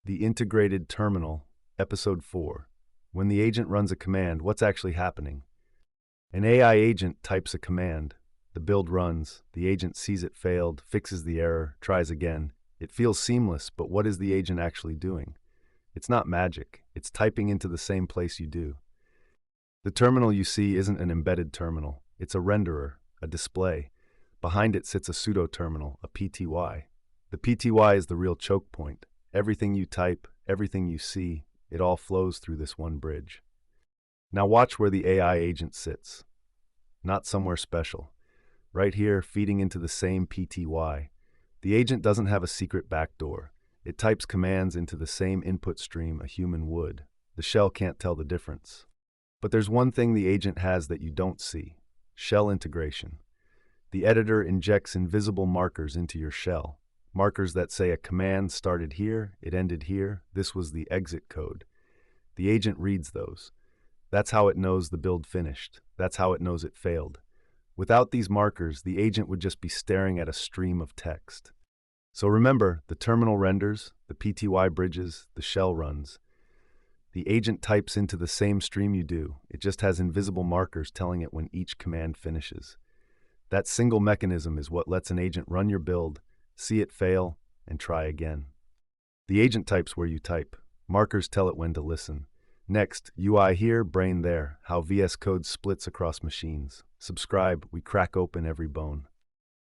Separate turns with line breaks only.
The Integrated Terminal, Episode 4. When the agent runs a command, what's actually happening? An AI agent types a command. The build runs. The agent sees it failed, fixes the error, tries again. It feels seamless, but what is the agent actually doing? It's not magic. It's typing into the same place you do. The terminal you see isn't an embedded terminal. It's a renderer, a display. Behind it sits a pseudo-terminal, a PTY. The PTY is the real choke point. Everything you type, everything you see, it all flows through this one bridge. Now watch where the AI agent sits. Not somewhere special. Right here, feeding into the same PTY. The agent doesn't have a secret backdoor. It types commands into the same input stream a human would. The shell can't tell the difference. But there's one thing the agent has that you don't see: shell integration. The editor injects invisible markers into your shell. Markers that say a command started here, it ended here, this was the exit code. The agent reads those. That's how it knows the build finished. That's how it knows it failed. Without these markers, the agent would just be staring at a stream of text. So remember, the terminal renders, the PTY bridges, the shell runs. The agent types into the same stream you do. It just has invisible markers telling it when each command finishes. That single mechanism is what lets an agent run your build, see it fail, and try again. The agent types where you type. Markers tell it when to listen. Next, UI here, brain there, how VS Code splits across machines. Subscribe, we crack open every bone.